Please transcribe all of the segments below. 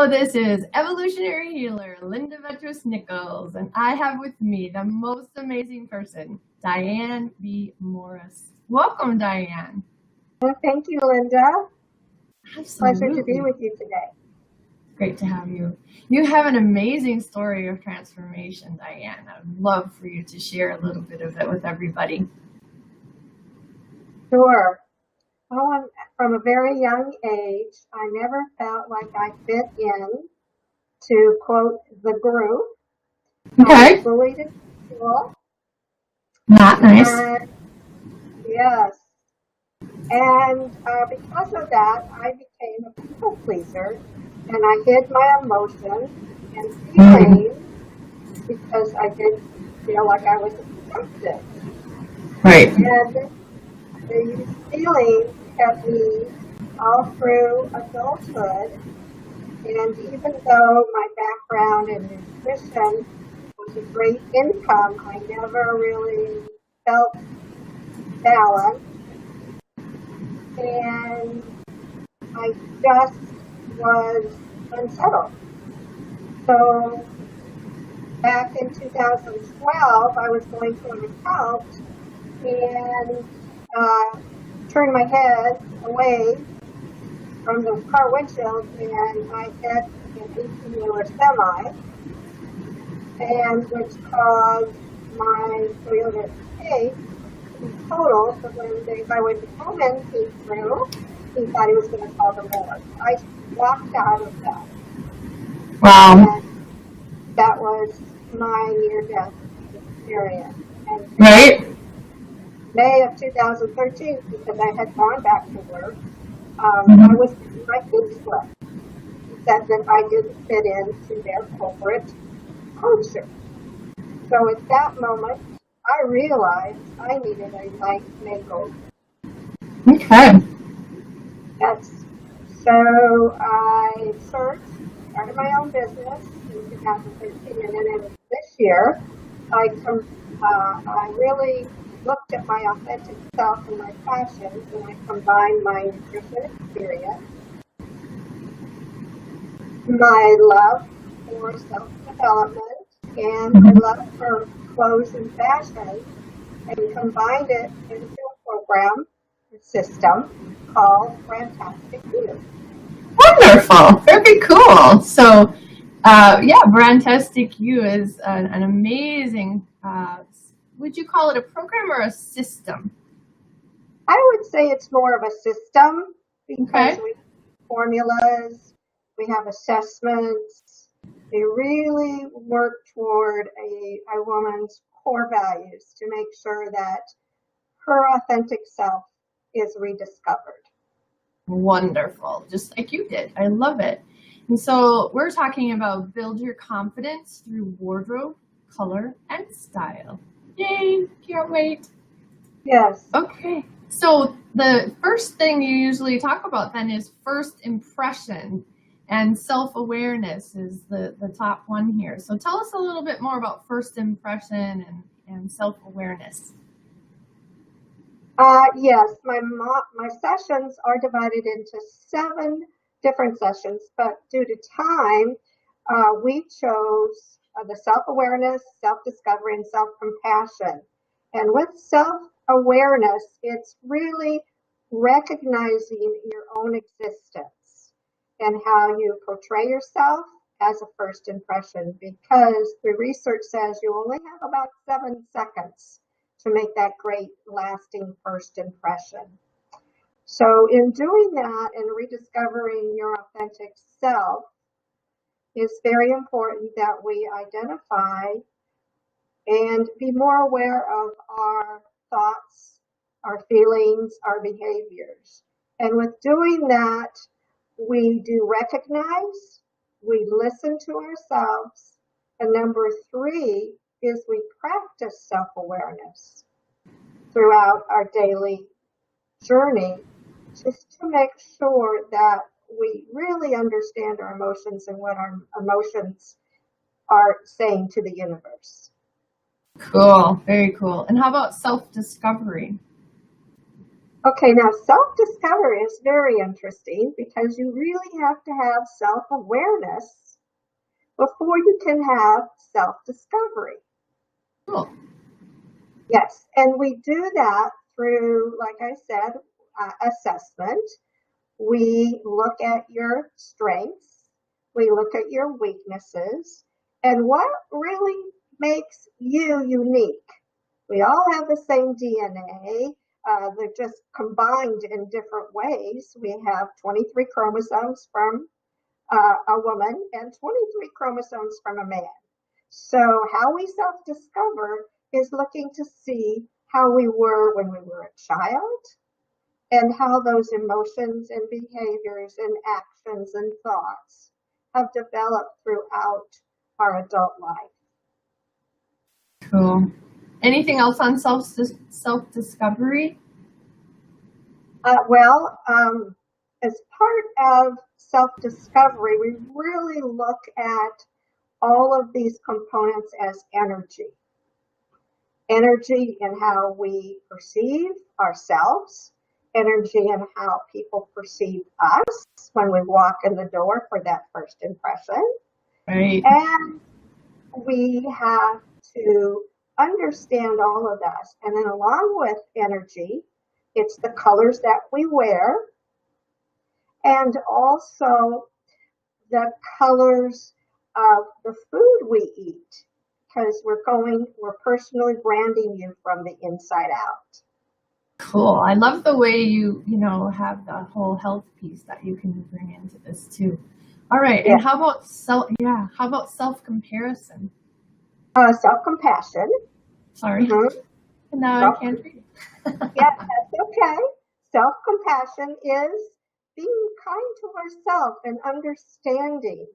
This is evolutionary healer Linda Vetros Nichols, and I have with me the most amazing person, Diane B. Morris. Welcome, Diane. Well, thank you, Linda. Absolutely. Pleasure to be with you today. Great to have you. You have an amazing story of transformation, Diane. I'd love for you to share a little bit of it with everybody. Sure. Well, from a very young age, I never felt like I fit in, to quote the group. Okay. I was bullied in school. Not nice. Yes. And because of that, I became a people pleaser, and I hid my emotions and feelings because I didn't feel like I was accepted. Right. And these feelings kept me all through adulthood. And even though my background in nutrition was a great income, I never really felt balanced. And I just was unsettled. So back in 2012, I was going to an account and turned my head away from the car windshield, and I hit an 18-wheeler semi, and which caused my Toyota Escape to be totaled. So when the highway patrolman came through, he thought he was going to call the morgue. I walked out of that. Wow. And that was my near-death experience. And right. May of 2013, because I had gone back to work, I was my pink slip. It said that I didn't fit into their corporate culture. So at that moment, I realized I needed a life makeover. Okay. Yes. So I searched, started my own business in 2013, and then in this year, I really looked at my authentic self and my passions, and I combined my nutrition experience, my love for self-development, and my love for clothes and fashion, and combined it into a program, a system called Fantastic You. Wonderful. Very cool. So, Fantastic You is an amazing, would you call it a program or a system? I would say it's more of a system because we have formulas, we have assessments. They really work toward a woman's core values to make sure that her authentic self is rediscovered. Wonderful. Just like you did. I love it. And so we're talking about build your confidence through wardrobe, color, and style. Yay! Can't wait. Yes. Okay. So the first thing you usually talk about then is first impression, and self-awareness is the top one here. So tell us a little bit more about first impression and self-awareness. Yes, my sessions are divided into 7 different sessions, but due to time, we chose the self-awareness, self-discovery, and self-compassion. And with self-awareness, it's really recognizing your own existence and how you portray yourself as a first impression, because the research says you only have about 7 seconds to make that great lasting first impression. So in doing that and rediscovering your authentic self, it's very important that we identify and be more aware of our thoughts, our feelings, our behaviors. And with doing that, we do recognize, we listen to ourselves, and number 3 is we practice self-awareness throughout our daily journey, just to make sure that we really understand our emotions and what our emotions are saying to the universe. Cool. Very cool. And how about self-discovery? Okay, now self-discovery is very interesting because you really have to have self-awareness before you can have self-discovery. Cool. Yes, and we do that through, like I said, assessment. We look at your strengths, we look at your weaknesses, and what really makes you unique. We all have the same DNA. They're just combined in different ways. We have 23 chromosomes from a woman and 23 chromosomes from a man. So how we self-discover is looking to see how we were when we were a child and how those emotions and behaviors and actions and thoughts have developed throughout our adult life. Cool. Anything else on self-discovery? As part of self-discovery, we really look at all of these components as energy. Energy in how we perceive ourselves, energy in how people perceive us when we walk in the door for that first impression. Right. And we have to understand all of that. And then along with energy, it's the colors that we wear and also the colors of the food we eat because we're personally branding you from the inside out. Cool. I love the way you have the whole health piece that you can bring into this too. All right. Yeah. And how about self-comparison? Self-compassion. Sorry. Mm-hmm. No, I can't read. Yeah, that's okay. Self-compassion is being kind to ourselves and understanding,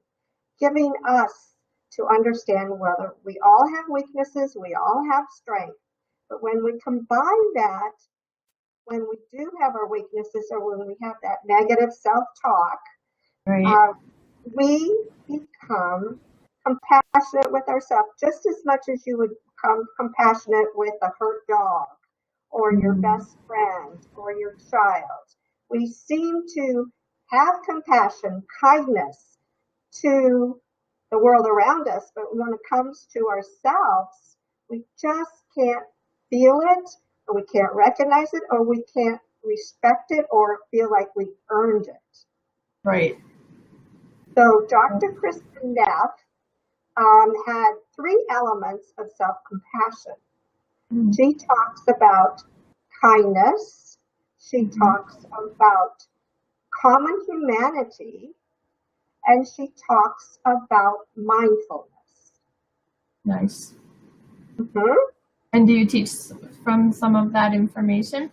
giving us to understand whether we all have weaknesses, we all have strength. But when we combine that, when we do have our weaknesses or when we have that negative self-talk, Right. we become compassionate with ourselves just as much as you would become compassionate with a hurt dog or your best friend or your child. We seem to have compassion, kindness to the world around us, but when it comes to ourselves, we just can't feel it, or we can't recognize it, or we can't respect it, or feel like we've earned it. Right. So Dr. Kristen Neff had 3 elements of self-compassion. She talks about kindness. She talks about common humanity. And she talks about mindfulness. Nice. Mm-hmm. And do you teach from some of that information?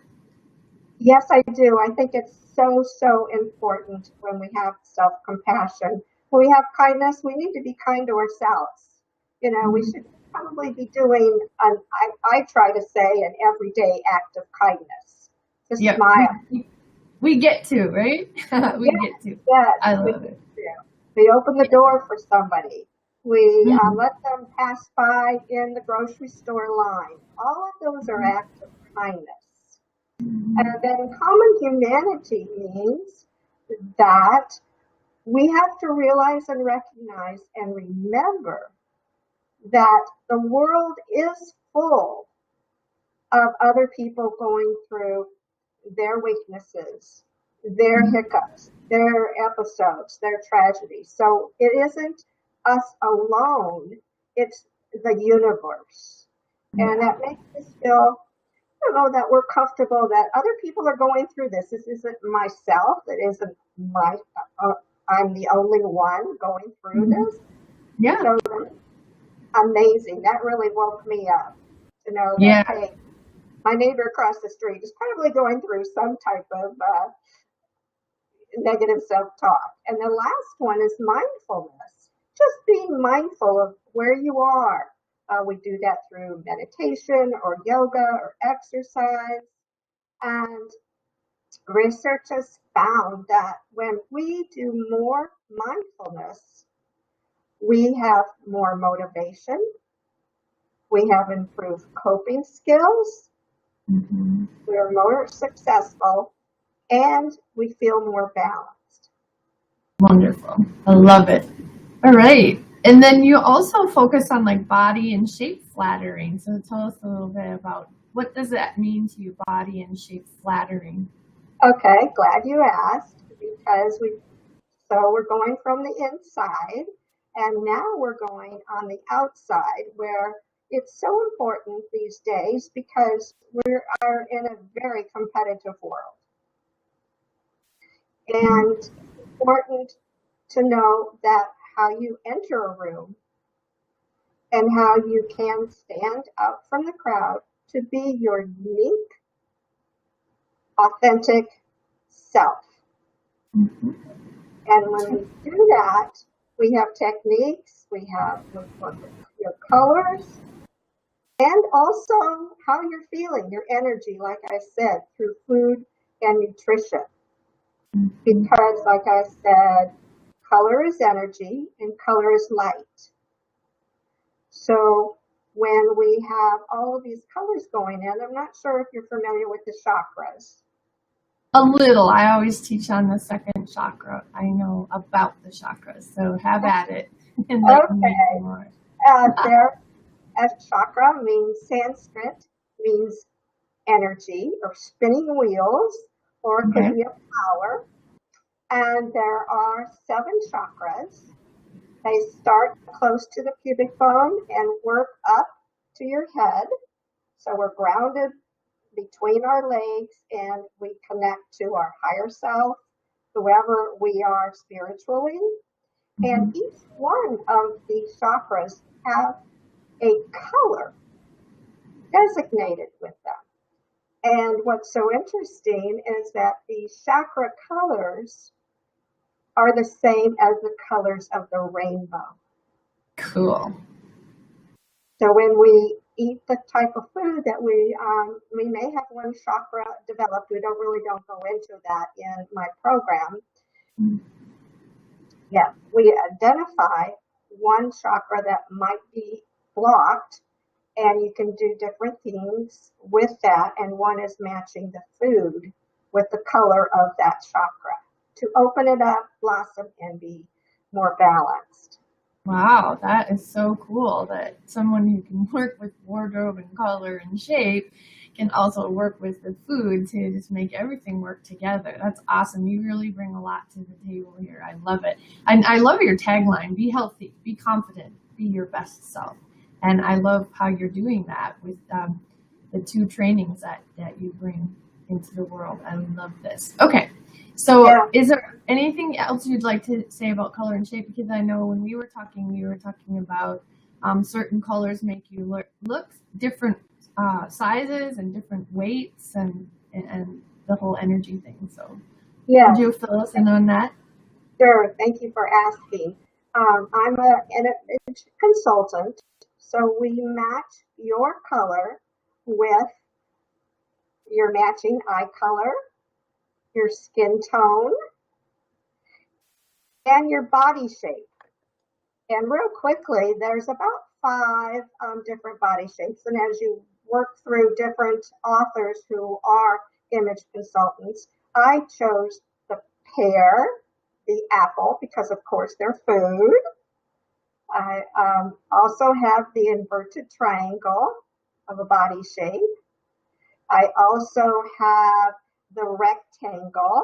Yes, I do. I think it's so important when we have self-compassion. When we have kindness, we need to be kind to ourselves. We should probably be doing, I try to say, an everyday act of kindness. To smile. We get to, right? We get to. Yes, I love it. We open the door for somebody. We let them pass by in the grocery store line. All of those are acts of kindness. And then common humanity means that we have to realize and recognize and remember that the world is full of other people going through their weaknesses, their hiccups, their episodes, their tragedies. So it isn't us alone, it's the universe. And that makes us feel, that we're comfortable that other people are going through this. This isn't myself. It isn't I'm the only one going through this. Yeah. So amazing. That really woke me up to know that, hey, my neighbor across the street is probably going through some type of negative self-talk. And the last one is mindfulness. Just being mindful of where you are. We do that through meditation or yoga or exercise. And research has found that when we do more mindfulness, we have more motivation. We have improved coping skills. Mm-hmm. we're more successful, and we feel more balanced. Wonderful. I love it. All right. And then you also focus on like body and shape flattering. So tell us a little bit about what does that mean to you, body and shape flattering? Okay, glad you asked, because we're going from the inside, and now we're going on the outside, where it's so important these days because we are in a very competitive world. And it's important to know that how you enter a room and how you can stand out from the crowd to be your unique, authentic self. Mm-hmm. And when we do that, we have techniques, we work with your colors, and also how you're feeling, your energy, like I said, through food and nutrition. Because, like I said, color is energy and color is light. So when we have all of these colors going in, I'm not sure if you're familiar with the chakras. A little. I always teach on the second chakra. I know about the chakras. So have at it. Enlighten me Okay. more. There, as chakra means Sanskrit, means energy or spinning wheels, or it could Okay. be a power. And there are 7 chakras. They start close to the pubic bone and work up to your head. So we're grounded between our legs and we connect to our higher self, whoever we are spiritually. And Mm-hmm. each one of these chakras have a color designated with them. And what's so interesting is that the chakra colors are the same as the colors of the rainbow. Cool. So when we eat the type of food that we may have one chakra developed. We don't go into that in my program. Yeah, we identify one chakra that might be blocked, and you can do different things with that. And one is matching the food with the color of that chakra to open it up, blossom, and be more balanced. Wow, that is so cool that someone who can work with wardrobe and color and shape can also work with the food to just make everything work together. That's awesome. You really bring a lot to the table here. I love it. And I love your tagline, be healthy, be confident, be your best self. And I love how you're doing that with the 2 trainings that you bring into the world. I love this. Okay. So Yeah. is there anything else you'd like to say about color and shape? Because I know when we were talking about certain colors make you look different sizes and different weights and the whole energy thing. So Yes. would you fill us in on that? Sure. Thank you for asking. I'm an image consultant, so we match your color with your matching eye color, your skin tone, and your body shape. And real quickly, there's about 5 different body shapes. And as you work through different authors who are image consultants, I chose the pear, the apple, because of course they're food. I also have the inverted triangle of a body shape. I also have the rectangle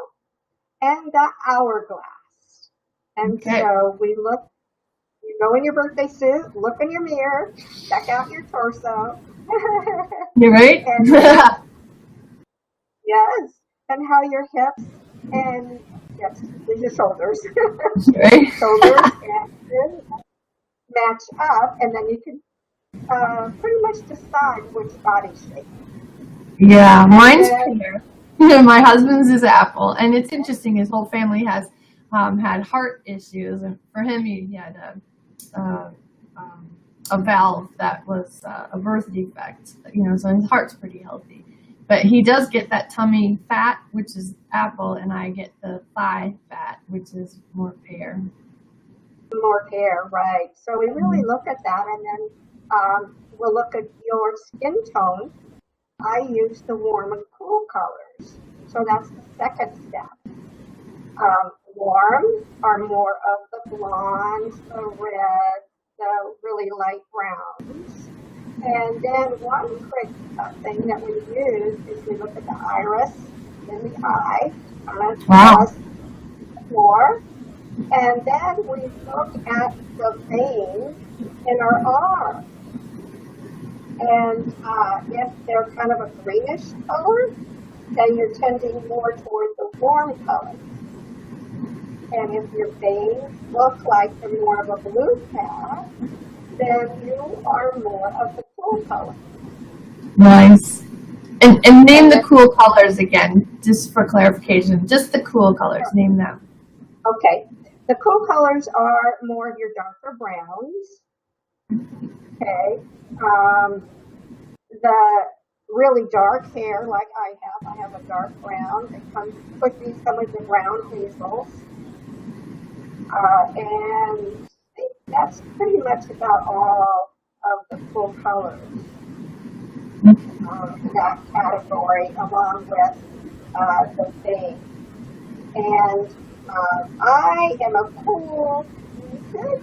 and the hourglass. And Okay. so you go in your birthday suit, look in your mirror, check out your torso. You right? And yes, and how your hips and yes, your shoulders, Right? shoulders and match up, and then you can pretty much decide which body shape. Yeah, And mine's then, pear. My husband's is apple, and it's interesting. His whole family has had heart issues, and for him, he had uh, um, a valve that was a birth defect. So his heart's pretty healthy, but he does get that tummy fat, which is apple, and I get the thigh fat, which is more pear. more hair, right? So we really look at that, and then we'll look at your skin tone I use the warm and cool colors. So that's the second step. Warm are more of the blondes, the reds, the really light browns. And then one quick thing that we use is we look at the iris in the eye, Wow. more, and then we look at the veins in our arm. And if they're kind of a greenish color, then you're tending more toward the warm color. And if your veins look like they're more of a blue path, then you are more of the cool color. Nice. And name the cool colors again, just for clarification. Just the cool colors. Name them. Okay. The cool colors are more of your darker browns. Okay. The really dark hair, like I have a dark brown. It could be some of the brown hazels. And that's pretty much about all of the cool colors. That category, along with the vein. And I am a cool muted,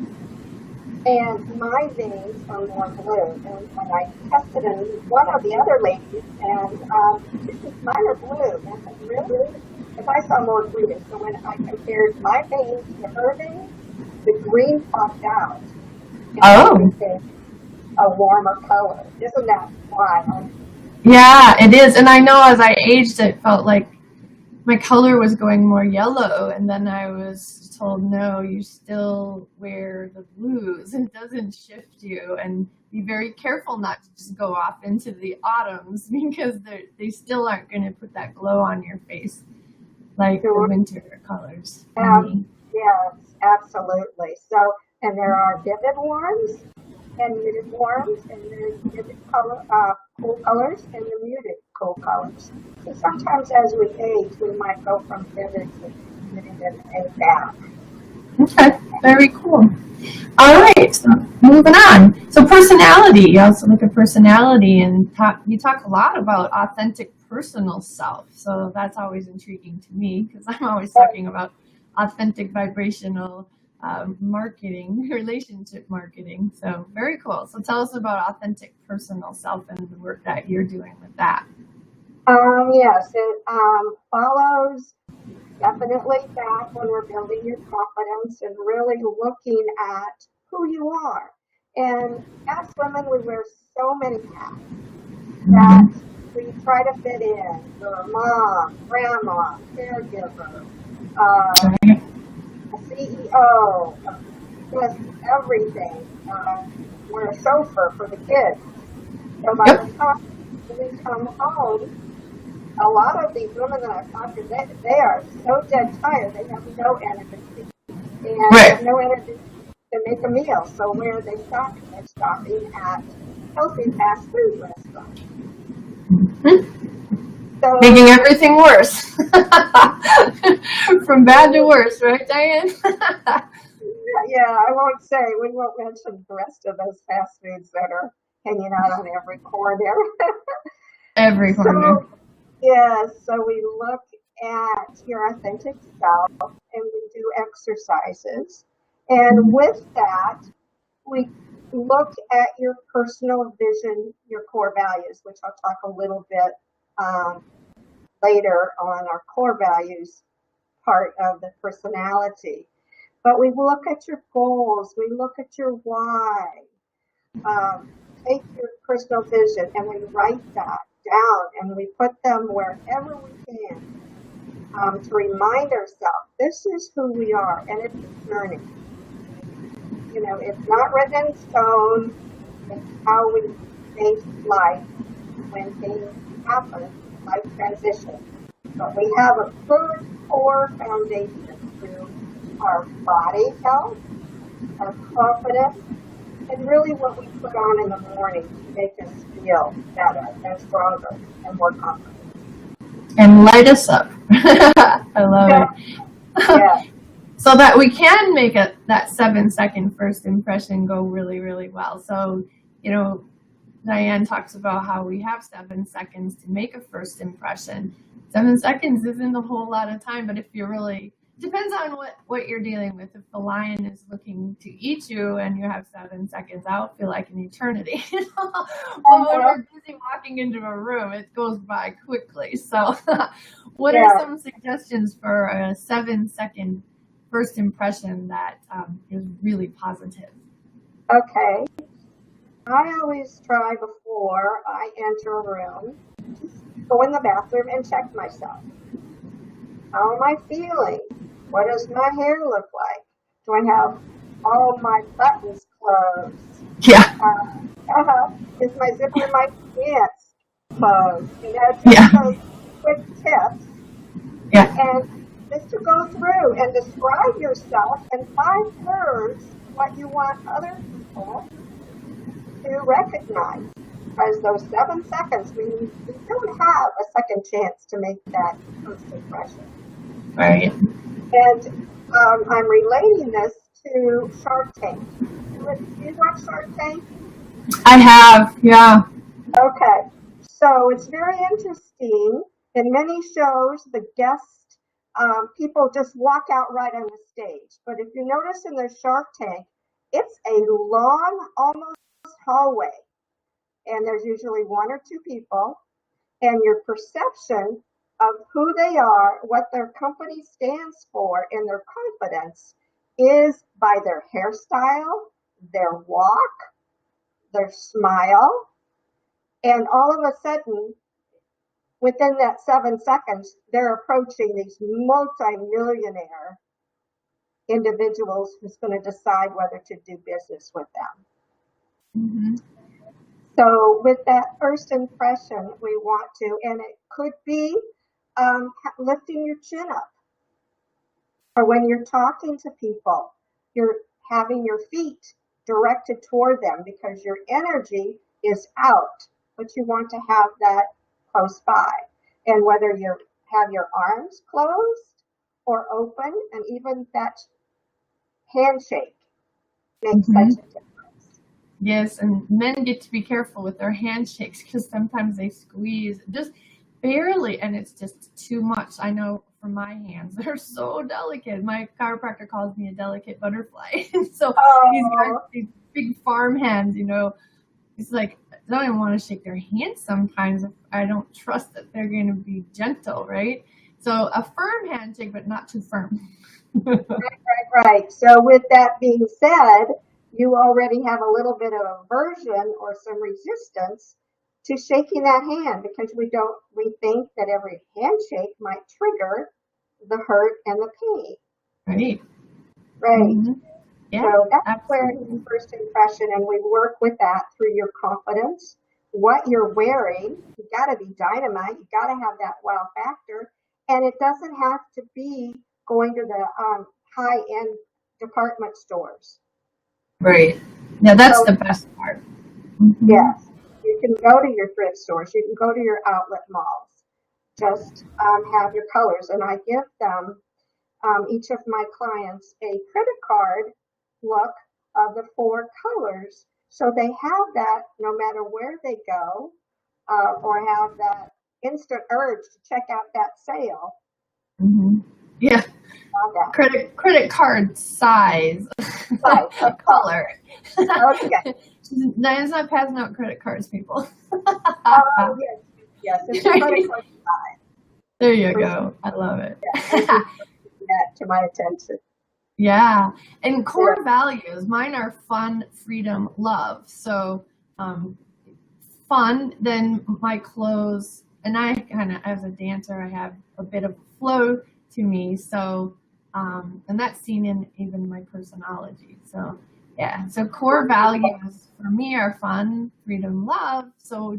and my veins are more blue. And when I tested in one of the other ladies, and mine are blue. And I said, really? If I saw more green, so when I compared my veins to her veins, the green popped out. Oh. A warmer color. Isn't that wild? Yeah, it is. And I know as I aged, it felt like my color was going more yellow. And then I was told, no, you still wear the blues. It doesn't shift you. And be very careful not to just go off into the autumns, because they still aren't going to put that glow on your face like the winter colors. Yes, absolutely. So, and there are vivid warms and muted warms, and there's vivid color, cool colors and the muted cool colors. So sometimes as we age, we might go from vivid to muted and back. Okay, very cool. All right, so moving on. So personality, you also look at personality, and you talk a lot about authentic personal self. So that's always intriguing to me, because I'm always talking about authentic vibrational marketing, relationship marketing. So very cool. So tell us about authentic personal self and the work that you're doing with that. Yes, it follows definitely back when we're building your confidence and really looking at who you are. And as women, we wear so many hats that we try to fit in. You're a mom, grandma, caregiver, a CEO, just everything. We're a chauffeur for the kids. So by the time we come home, a lot of these women that I've talked to, they are so dead tired, they have no energy. And have no energy to make a meal. So where are they stopping? They're stopping at healthy fast food restaurants. So, making everything worse. From bad to worse, right, Diane? Yeah, we won't mention the rest of those fast foods that are hanging out on every corner. Every corner. So we look at your authentic self, and we do exercises. And with that, we look at your personal vision, your core values, which I'll talk a little bit later on our core values part of the personality. But we look at your goals, we look at your why, take your personal vision, and we write that down, and we put them wherever we can to remind ourselves this is who we are, and it's a journey. You know, it's not written in stone. It's how we face life when things happen, life transition. But we have a good core foundation through our body health, our confidence, and really what we put on in the morning to make us feel better and stronger and more confident. And light us up. I love it. Yeah. So that we can make that 7-second first impression go really, really well. So, you know, Diane talks about how we have 7 seconds to make a first impression. 7 seconds isn't a whole lot of time, but if you're really, depends on what you're dealing with. If the lion is looking to eat you and you have 7 seconds, that'll feel like an eternity. But when we're busy walking into a room, it goes by quickly. So what are some suggestions for a 7-second first impression that is really positive? Okay. I always try before I enter a room, go in the bathroom and check myself. How am I feeling? What does my hair look like? Do I have all my buttons closed? Yeah. Is my zipper in my pants closed? Just those quick tips. Yeah. And just to go through and describe yourself in 5 words what you want other people to recognize. Because those 7 seconds, we don't have a second chance to make that first impression. Right. And I'm relating this to Shark Tank. Do you watch Shark Tank? I have, yeah. Okay. So it's very interesting. In many shows, the guest people just walk out right on the stage. But if you notice in the Shark Tank, it's a long, almost hallway. And there's usually 1 or 2 people. And your perception of who they are, what their company stands for, and their confidence is by their hairstyle, their walk, their smile. And all of a sudden, within that 7 seconds, they're approaching these multi-millionaire individuals who's going to decide whether to do business with them. Mm-hmm. So with that first impression, we want to, and it could be lifting your chin up. Or when you're talking to people, you're having your feet directed toward them because your energy is out, but you want to have that close by. And whether you have your arms closed or open, and even that handshake makes such a difference. Yes, and men get to be careful with their handshakes because sometimes they squeeze just barely, and it's just too much. I know for my hands, they're so delicate. My chiropractor calls me a delicate butterfly. So he's got these big farm hands, It's like, I don't even want to shake their hands sometimes if I don't trust that they're going to be gentle, right? So a firm handshake, but not too firm. Right. So with that being said, you already have a little bit of aversion or some resistance to shaking that hand because we think that every handshake might trigger the hurt and the pain. Right. Mm-hmm. Yeah, so that's absolutely. where first impression, and we work with that through your confidence, what you're wearing. You got to be dynamite. You got to have that wow factor, and it doesn't have to be going to the high-end department stores. Right. Yeah, that's the best part. Mm-hmm. Yes. You can go to your thrift stores. You can go to your outlet malls. Just have your colors. And I give them, each of my clients, a credit card look of the 4 colors. So they have that no matter where they go, or have that instant urge to check out that sale. Mm-hmm. Yeah. Credit card size. Color. Okay. Diane's not passing out credit cards, people. Yes. It's a credit card size. There you go. I love it. That to my attention. Yeah. And core values, mine are fun, freedom, love. So fun, then my clothes, and I kind of, as a dancer, I have a bit of flow to me. So, and that's seen in even my personality. So, yeah. So core values for me are fun, freedom, love. So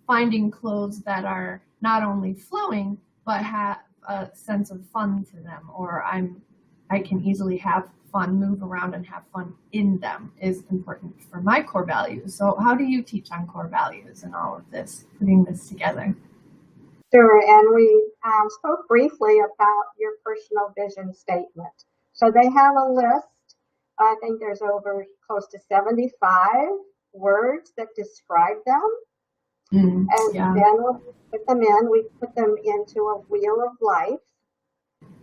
finding clothes that are not only flowing, but have a sense of fun to them, or I can easily have fun, move around and have fun in them is important for my core values. So how do you teach on core values and all of this, putting this together? Sure, and we spoke briefly about your personal vision statement. So they have a list. I think there's over close to 75 words that describe them. And Yeah. then when we put them in, we put them into a wheel of life,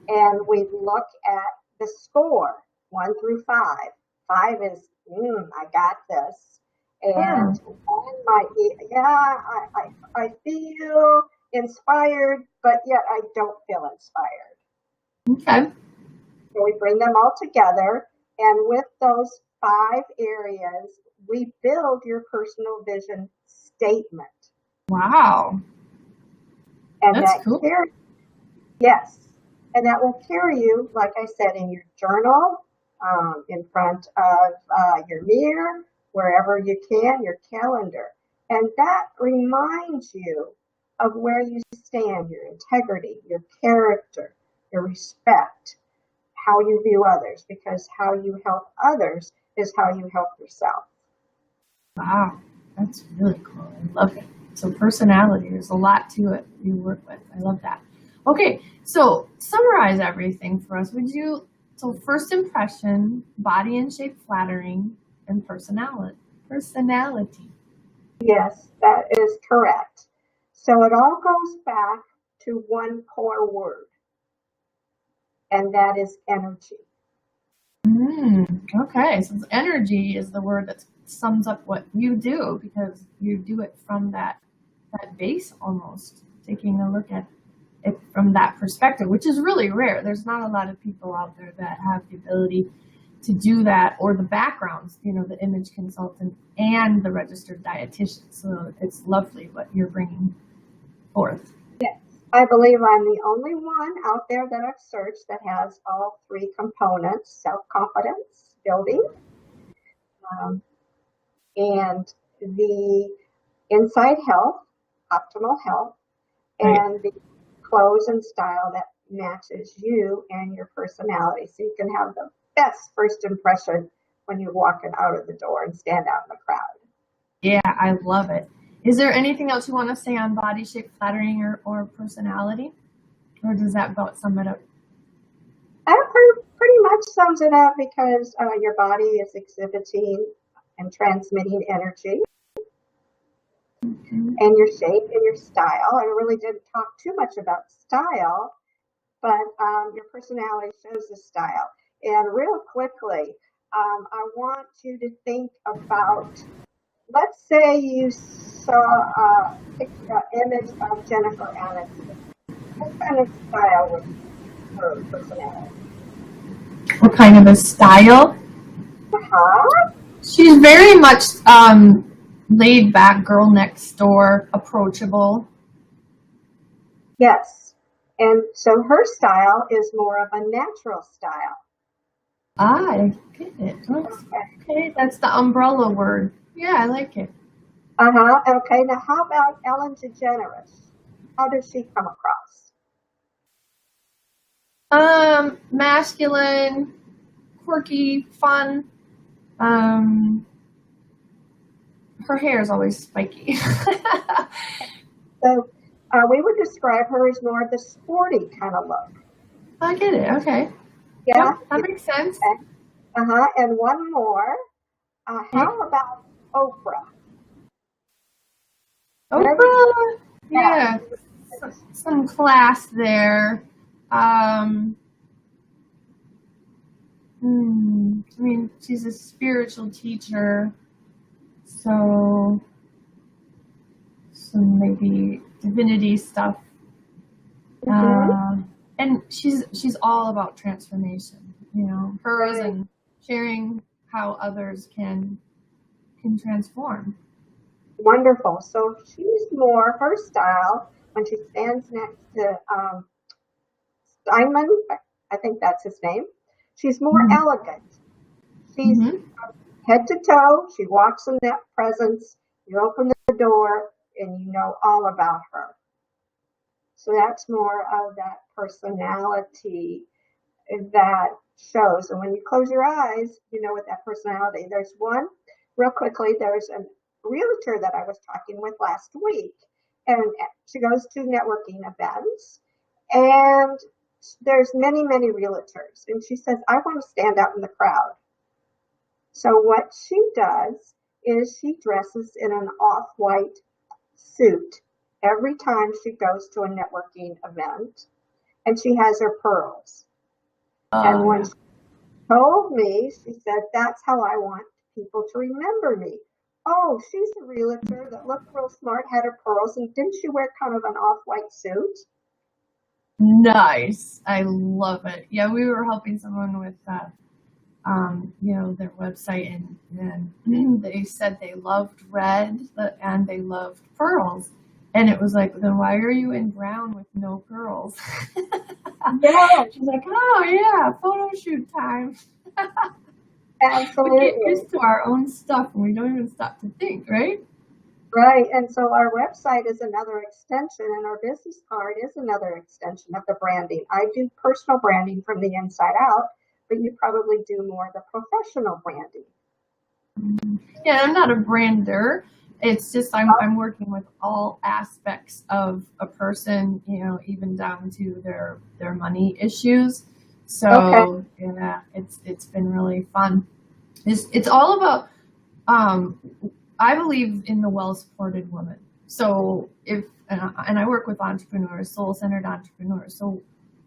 and we look at the score, 1 through 5. 5 is, I got this. Oh, And 1 might be, I feel inspired, but yet I don't feel inspired. okay. So we bring them all together, and with those 5 areas, we build your personal vision statement. Wow. And That's that cool. carries, yes, and that will carry you, like I said, in your journal, in front of your mirror, wherever you can, your calendar. And that reminds you of where you stand, your integrity, your character, your respect, how you view others, because how you help others is how you help yourself. Wow. That's really cool. I love it. So personality, there's a lot to it you work with. I love that. Okay, so summarize everything for us. So first impression, body and shape flattering, and personality. Personality. Yes, that is correct. So it all goes back to one core word, and that is energy. Okay, so energy is the word that sums up what you do because you do it from that base almost, taking a look at it from that perspective, which is really rare. There's not a lot of people out there that have the ability to do that or the backgrounds, the image consultant and the registered dietitian. So it's lovely what you're bringing forth. Yes, I believe I'm the only one out there that I've searched that has all 3 components: self-confidence building, um, and the inside health, optimal health, Right. and the clothes and style that matches you and your personality, so you can have the best first impression when you're walking out of the door and stand out in the crowd. Yeah, I love it. Is there anything else you want to say on body shape flattering or personality? Or does that about sum it up? That pretty much sums it up, because your body is exhibiting and transmitting energy, Mhm. and your shape and your style. I really didn't talk too much about style, but your personality shows the style. And real quickly, I want you to think about, let's say you saw an image of Jennifer Aniston. What kind of style was her personality? What kind of a style? Uh-huh. She's very much laid back, girl next door, approachable. Yes. And so her style is more of a natural style. Ah, I get it. Okay. Okay, that's the umbrella word. Yeah, I like it. Uh-huh. Okay. Now, how about Ellen DeGeneres? How does she come across? Masculine, quirky, fun. Um, her hair is always spiky. So we would describe her as more of the sporty kind of look. I get it. Okay. Yeah. Yep, that makes sense. Okay. Uh-huh. And one more. Okay. How about Oprah? Whatever you Oprah. have. Yeah, some class there. Um, I mean, she's a spiritual teacher, so some maybe divinity stuff. Mm-hmm. And she's all about transformation, hers Right. and sharing how others can transform. Wonderful. So she's more her style when she stands next to Simon. I think that's his name. She's more Mm-hmm. elegant. She's Mm-hmm. head to toe. She walks in that presence. You open the door and you know all about her. So that's more of that personality that shows. And when you close your eyes, you know what that personality. There's one, real quickly, there's a realtor that I was talking with last week, and she goes to networking events, and there's many realtors, and she says, I want to stand out in the crowd. So what she does is she dresses in an off-white suit every time she goes to a networking event, and she has her pearls. And when she told me, she said, that's how I want people to remember me. Oh, she's a realtor that looked real smart, had her pearls, and didn't she wear kind of an off-white suit? Nice. I love it. Yeah, we were helping someone with their website, and they said they loved red and they loved pearls. And it was like, then why are you in brown with no pearls? Yeah, She's like, oh yeah, photo shoot time. We get absolutely. used to our own stuff and we don't even stop to think, right? Right. And so our website is another extension, and our business card is another extension of the branding. I do personal branding from the inside out, but you probably do more of the professional branding. Yeah, I'm not a brander. It's just I'm working with all aspects of a person, even down to their money issues. So Okay. yeah, it's been really fun. It's all about I believe in the well-supported woman. So and I work with entrepreneurs, soul-centered entrepreneurs. So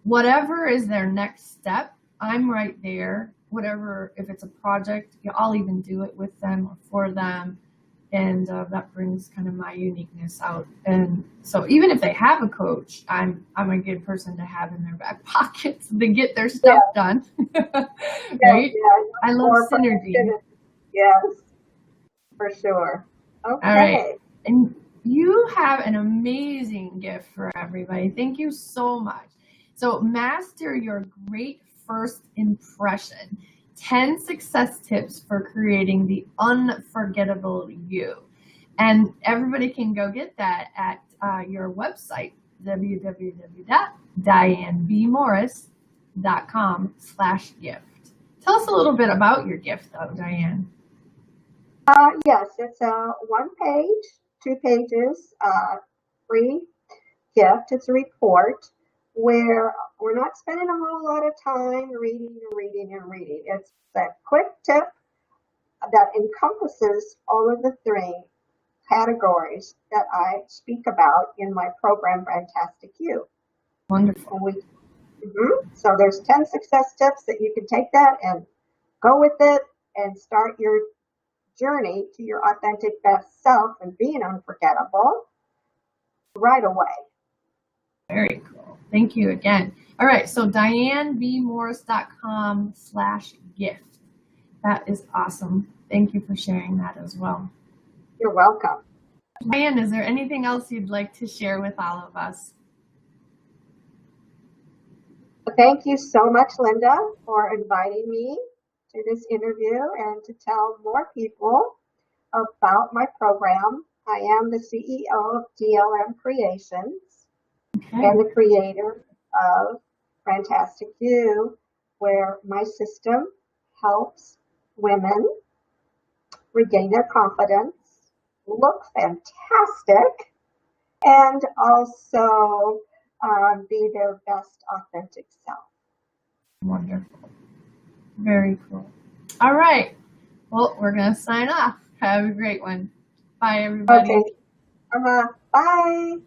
whatever is their next step, I'm right there. Whatever, if it's a project, I'll even do it with them or for them. And that brings kind of my uniqueness out. And so even if they have a coach, I'm a good person to have in their back pocket so they get their stuff done. Right? Yeah. I love synergy. Yes, for sure. All right. Okay. And you have an amazing gift for everybody. Thank you so much. So master your great first impression. 10 success tips for creating the unforgettable you. And everybody can go get that at your website, www.dianebmorris.com/gift. Tell us a little bit about your gift, though, Diane. Yes, it's a 1 page, 2 pages, free gift. It's a report where we're not spending a whole lot of time reading and reading and reading. It's a quick tip that encompasses all of the 3 categories that I speak about in my program, Fantastic You. Wonderful. So there's 10 success tips that you can take that and go with it and start your journey to your authentic best self and being unforgettable right away. Very cool. Thank you again. All right. So DianeBMorris.com/gift. That is awesome. Thank you for sharing that as well. You're welcome. Diane, is there anything else you'd like to share with all of us? Thank you so much, Linda, for inviting me to this interview and to tell more people about my program. I am the CEO of DLM Creations and the creator of Fantastic You, where my system helps women regain their confidence, look fantastic, and also be their best authentic self. Wonderful. Very cool. All right. Well, we're going to sign off. Have a great one. Bye, everybody. Okay. Bye.